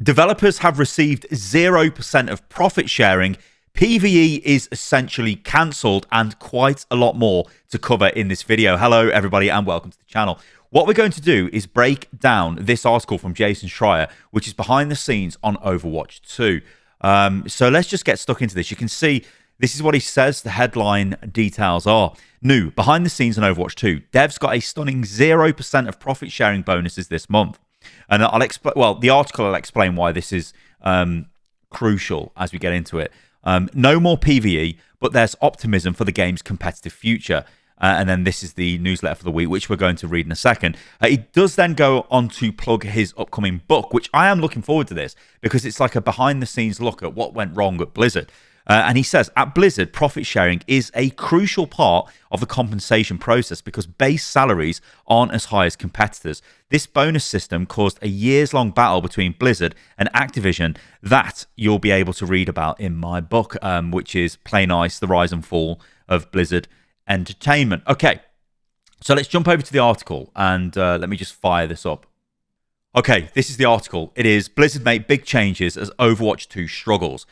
Developers have received 0% of profit sharing. PvE is essentially cancelled, and quite a lot more to cover in this video. Hello, everybody, and welcome to the channel. What we're going to do is break down this article from Jason Schreier, which is behind the scenes on Overwatch 2. So let's just get stuck into this. You can see this is what he says the headline details are. New, behind the scenes on Overwatch 2. Devs got a stunning 0% of profit sharing bonuses this month. And I'll explain, well, the article will explain why this is crucial as we get into it. No more PvE, but there's optimism for the game's competitive future. And then this is the newsletter for the week, which we're going to read in a second. He does then go on to plug his upcoming book, which I am looking forward to this because it's like a behind-the-scenes look at what went wrong at Blizzard. And he says, at Blizzard, profit sharing is a crucial part of the compensation process because base salaries aren't as high as competitors. This bonus system caused a years-long battle between Blizzard and Activision that you'll be able to read about in my book, which is Play Nice, The Rise and Fall of Blizzard Entertainment. Okay, so let's jump over to the article and let me just fire this up. Okay, this is the article. It is Blizzard make big changes as Overwatch 2 struggles.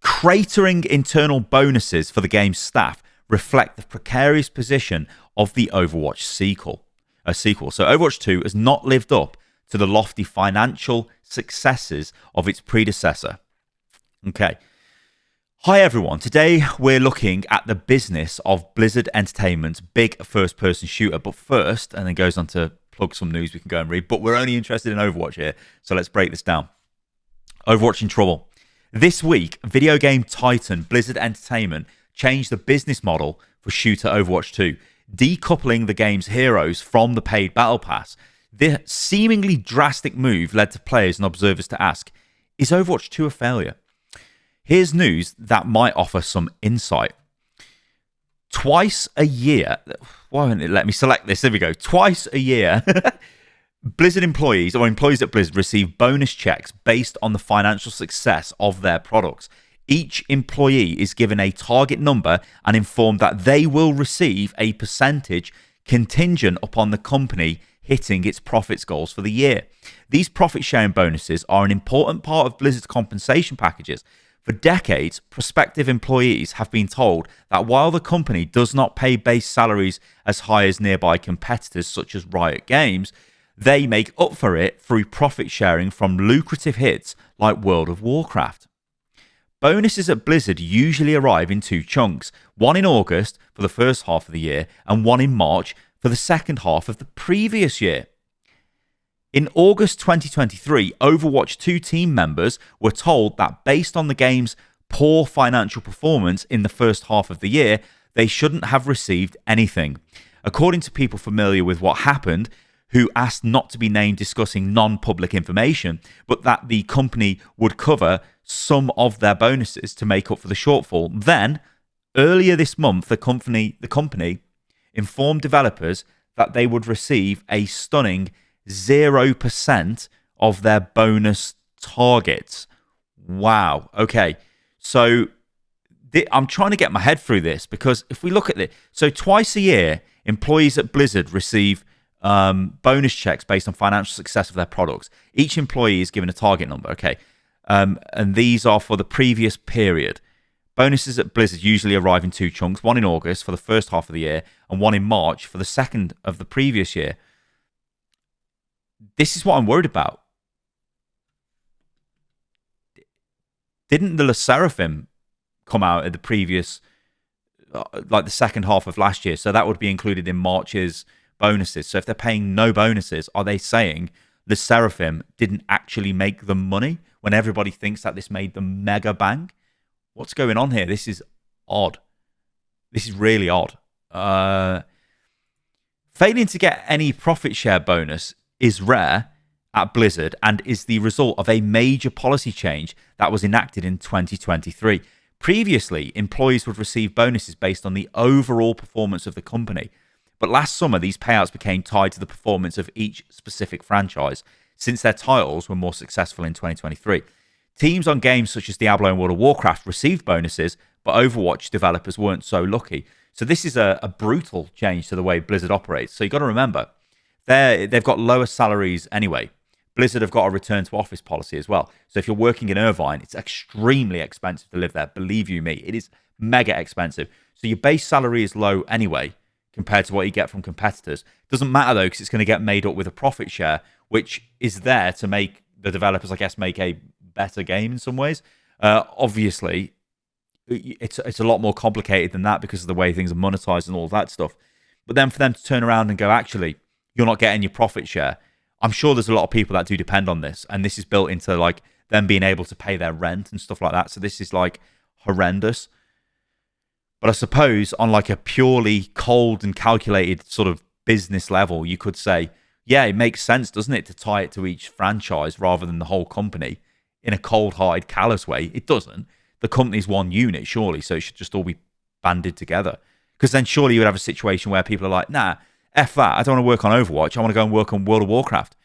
Cratering internal bonuses for the game's staff reflect the precarious position of the Overwatch sequel. So Overwatch 2 has not lived up to the lofty financial successes of its predecessor. Okay. Hi everyone, today we're looking at the business of Blizzard Entertainment's big first-person shooter, but first, and then goes on to plug some news we can go and read, but we're only interested in Overwatch here, so let's break this down. Overwatch in trouble. This week, video game titan Blizzard Entertainment changed the business model for shooter Overwatch 2, decoupling the game's heroes from the paid battle pass. This seemingly drastic move led to players and observers to ask, is Overwatch 2 a failure? Here's news that might offer some insight. Twice a year, why won't it let me select this? There we go. Twice a year, Blizzard employees or employees at Blizzard receive bonus checks based on the financial success of their products. Each employee is given a target number and informed that they will receive a percentage contingent upon the company hitting its profits goals for the year. These profit sharing bonuses are an important part of Blizzard's compensation packages. For decades, prospective employees have been told that while the company does not pay base salaries as high as nearby competitors such as Riot Games, they make up for it through profit sharing from lucrative hits like World of Warcraft. Bonuses at Blizzard usually arrive in two chunks, one in August for the first half of the year and one in March for the second half of the previous year. In August 2023, Overwatch 2 team members were told that based on the game's poor financial performance in the first half of the year, they shouldn't have received anything. According to people familiar with what happened, who asked not to be named discussing non-public information, but that the company would cover some of their bonuses to make up for the shortfall. Then, earlier this month, the company informed developers that they would receive a stunning 0% of their bonus targets. Wow. Okay. So I'm trying to get my head through this because if we look at it, so twice a year, employees at Blizzard receive bonus checks based on financial success of their products. Each employee is given a target number. Okay. And these are for the previous period. Bonuses at Blizzard usually arrive in two chunks, one in August for the first half of the year and one in March for the second of the previous year. This is what I'm worried about. Didn't the Seraphim come out at the previous, like the second half of last year? So that would be included in March's bonuses. So if they're paying no bonuses, are they saying the Seraphim didn't actually make them money when everybody thinks that this made them mega bang? What's going on here? This is odd. This is really odd. Failing to get any profit share bonus is rare at Blizzard and is the result of a major policy change that was enacted in 2023. Previously, employees would receive bonuses based on the overall performance of the company. But last summer, these payouts became tied to the performance of each specific franchise, since their titles were more successful in 2023. Teams on games such as Diablo and World of Warcraft received bonuses, but Overwatch developers weren't so lucky. So this is a brutal change to the way Blizzard operates. So you've got to remember, they've got lower salaries anyway. Blizzard have got a return to office policy as well. So if you're working in Irvine, it's extremely expensive to live there. Believe you me, it is mega expensive. So your base salary is low anyway compared to what you get from competitors. Doesn't matter though, because it's going to get made up with a profit share, which is there to make the developers, I guess, make a better game in some ways. Obviously, it's a lot more complicated than that because of the way things are monetized and all of that stuff. But then for them to turn around and go, actually, you're not getting your profit share. I'm sure there's a lot of people that do depend on this, and this is built into like them being able to pay their rent and stuff like that. So this is like horrendous. But I suppose on like a purely cold and calculated sort of business level, you could say, yeah, it makes sense, doesn't it, to tie it to each franchise rather than the whole company in a cold-hearted, callous way. It doesn't. The company's one unit, surely, so it should just all be banded together. Because then surely you would have a situation where people are like, nah, F that, I don't want to work on Overwatch, I want to go and work on World of Warcraft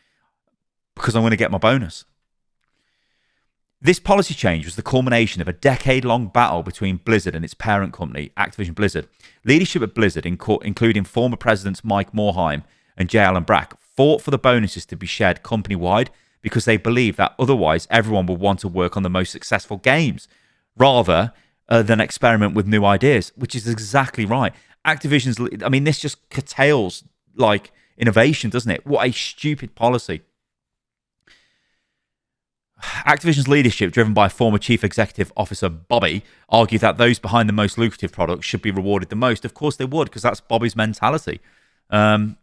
because I'm going to get my bonus. This policy change was the culmination of a decade-long battle between Blizzard and its parent company, Activision Blizzard. Leadership at Blizzard, including former presidents Mike Morhaime and J. Allen Brack, fought for the bonuses to be shared company-wide because they believed that otherwise everyone would want to work on the most successful games rather than experiment with new ideas, which is exactly right. Activision's, I mean, this just curtails like innovation, doesn't it? What a stupid policy. Activision's leadership, driven by former Chief Executive Officer Bobby, argued that those behind the most lucrative products should be rewarded the most. Of course they would, because that's Bobby's mentality. It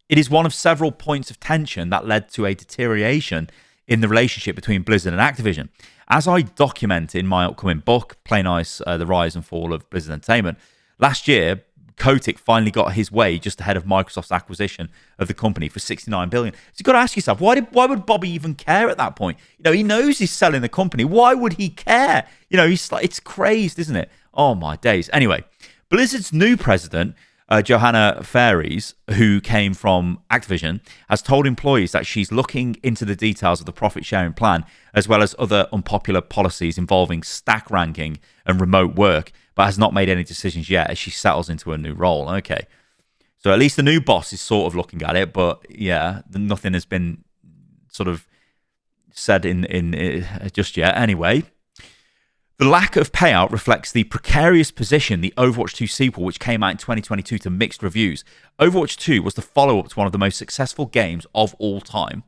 is one of several points of tension that led to a deterioration in the relationship between Blizzard and Activision. As I document in my upcoming book, Play Nice, The Rise and Fall of Blizzard Entertainment, last year, Kotick finally got his way just ahead of Microsoft's acquisition of the company for $69 billion. So you've got to ask yourself, why would Bobby even care at that point? You know, he knows he's selling the company. Why would he care? You know, he's like, it's crazed, isn't it? Oh my days. Anyway, Blizzard's new president, Johanna Faries, who came from Activision, has told employees that she's looking into the details of the profit-sharing plan, as well as other unpopular policies involving stack ranking and remote work, but has not made any decisions yet as she settles into a new role. Okay. So at least the new boss is sort of looking at it, but yeah, nothing has been sort of said in just yet. Anyway, the lack of payout reflects the precarious position the Overwatch 2 sequel, which came out in 2022 to mixed reviews. Overwatch 2 was the follow-up to one of the most successful games of all time.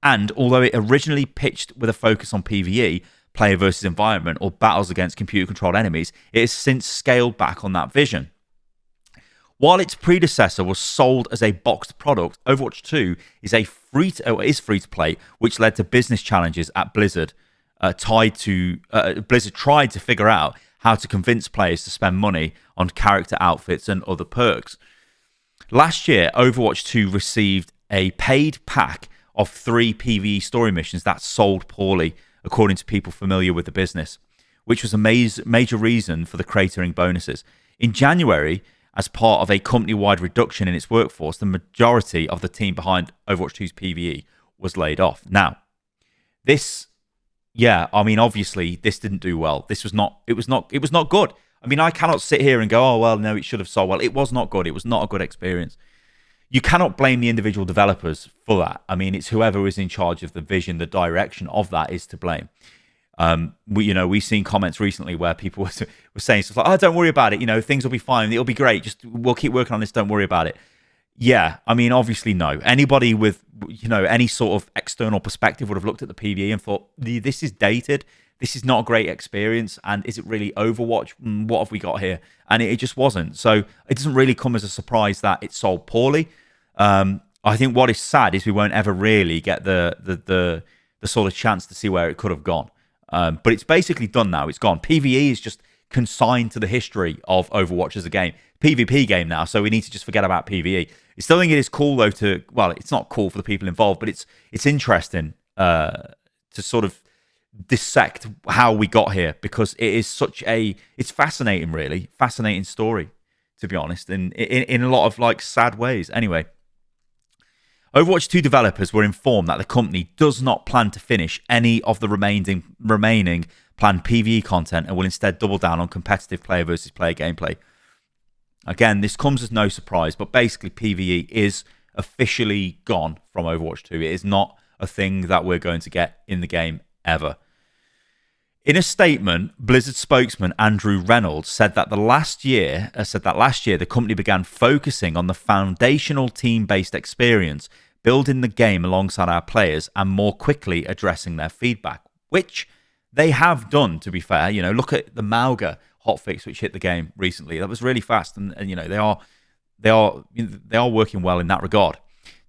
And although it originally pitched with a focus on PvE, player versus environment, or battles against computer-controlled enemies, it has since scaled back on that vision. While its predecessor was sold as a boxed product, Overwatch 2 is free to play, which led to business challenges at Blizzard. Blizzard tried to figure out how to convince players to spend money on character outfits and other perks. Last year, Overwatch 2 received a paid pack of 3 PvE story missions that sold poorly, according to people familiar with the business, which was a major reason for the cratering bonuses. In January, as part of a company-wide reduction in its workforce, the majority of the team behind Overwatch 2's PvE was laid off. Now, this, yeah, I mean, obviously, this didn't do well. It was not good. I mean, I cannot sit here and go, oh, well, no, it should have sold well. It was not good. It was not a good experience. You cannot blame the individual developers for that. I mean, it's whoever is in charge of the vision, the direction of that is to blame. We've seen comments recently where people were saying stuff like, oh, don't worry about it. You know, things will be fine. It'll be great. We'll keep working on this. Don't worry about it. Yeah, I mean, obviously, no. Anybody with, any sort of external perspective would have looked at the PvE and thought, this is dated. This is not a great experience. And is it really Overwatch? What have we got here? And it just wasn't. So it doesn't really come as a surprise that it sold poorly. I think what is sad is we won't ever really get the sort of chance to see where it could have gone. But it's basically done now. It's gone. PvE is just consigned to the history of Overwatch as a game. PvP game now, so we need to just forget about PvE. I still think it is cool, though, it's not cool for the people involved, but it's interesting to sort of dissect how we got here, because it is it's fascinating, really. Fascinating story, to be honest, in a lot of, like, sad ways. Anyway, Overwatch 2 developers were informed that the company does not plan to finish any of the remaining planned PvE content and will instead double down on competitive player versus player gameplay. Again, this comes as no surprise, but basically PvE is officially gone from Overwatch 2. It is not a thing that we're going to get in the game ever. In a statement, Blizzard spokesman Andrew Reynolds said that last year the company began focusing on the foundational team-based experience, building the game alongside our players and more quickly addressing their feedback, which they have done, to be fair. You know, look at the Mauga hotfix which hit the game recently. That was really fast, and you know, they are working well in that regard.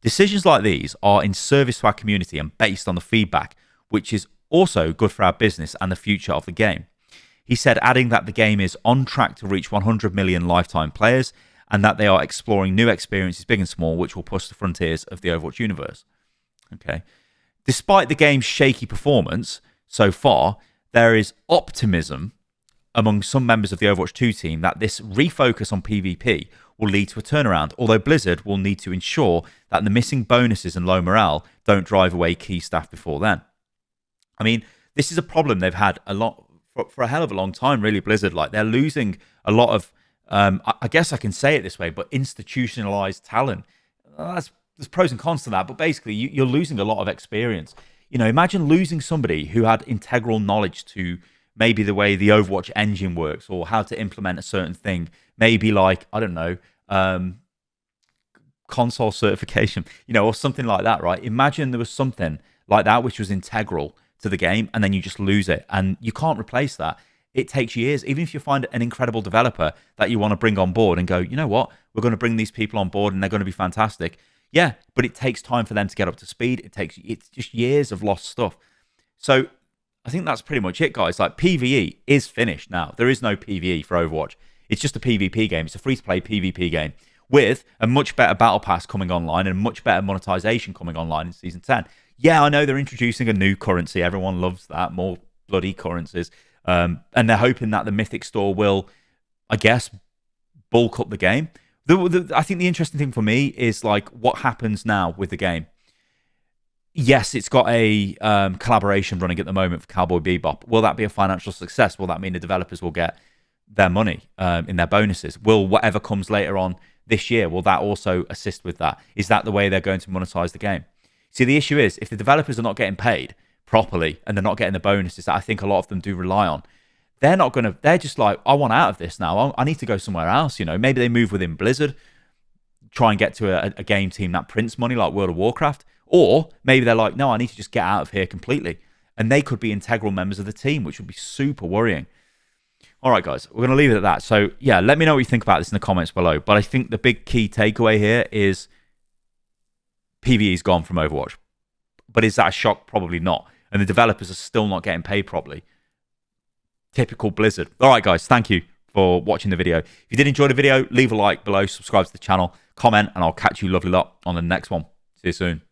Decisions like these are in service to our community and based on the feedback, which is also good for our business and the future of the game. He said, adding that the game is on track to reach 100 million lifetime players and that they are exploring new experiences, big and small, which will push the frontiers of the Overwatch universe. Okay. Despite the game's shaky performance so far, there is optimism among some members of the Overwatch 2 team that this refocus on PvP will lead to a turnaround, although Blizzard will need to ensure that the missing bonuses and low morale don't drive away key staff before then. I mean, this is a problem they've had a lot for a hell of a long time, really, Blizzard. Like, they're losing a lot of, I guess I can say it this way, but institutionalized talent. There's pros and cons to that, but basically you're losing a lot of experience. You know, imagine losing somebody who had integral knowledge to maybe the way the Overwatch engine works or how to implement a certain thing. Maybe like, I don't know, console certification, you know, or something like that, right? Imagine there was something like that which was integral to the game, and then you just lose it, and you can't replace that. It takes years. Even if you find an incredible developer that you want to bring on board and go, you know what, we're going to bring these people on board and they're going to be fantastic. Yeah, but it takes time for them to get up to speed. It's just years of lost stuff. So I think that's pretty much it, guys. Like, PvE is finished now. There is no PvE for Overwatch. It's just a PvP game. It's a free-to-play PvP game with a much better battle pass coming online and much better monetization coming online in Season 10. Yeah, I know they're introducing a new currency. Everyone loves that, more bloody currencies. And they're hoping that the Mythic Store will, I guess, bulk up the game. I think the interesting thing for me is, like, what happens now with the game. Yes, it's got a collaboration running at the moment for Cowboy Bebop. Will that be a financial success? Will that mean the developers will get their money in their bonuses? Will whatever comes later on this year, will that also assist with that? Is that the way they're going to monetize the game? See, the issue is, if the developers are not getting paid properly and they're not getting the bonuses that I think a lot of them do rely on, they're just like, I want out of this now. I need to go somewhere else. You know, maybe they move within Blizzard, try and get to a game team that prints money like World of Warcraft, or maybe they're like, no, I need to just get out of here completely. And they could be integral members of the team, which would be super worrying. All right, guys, we're going to leave it at that. So, yeah, let me know what you think about this in the comments below. But I think the big key takeaway here is PvE's gone from Overwatch. But is that a shock? Probably not. And the developers are still not getting paid properly. Typical Blizzard. All right, guys, thank you for watching the video. If you did enjoy the video, leave a like below, subscribe to the channel, comment, and I'll catch you lovely lot on the next one. See you soon.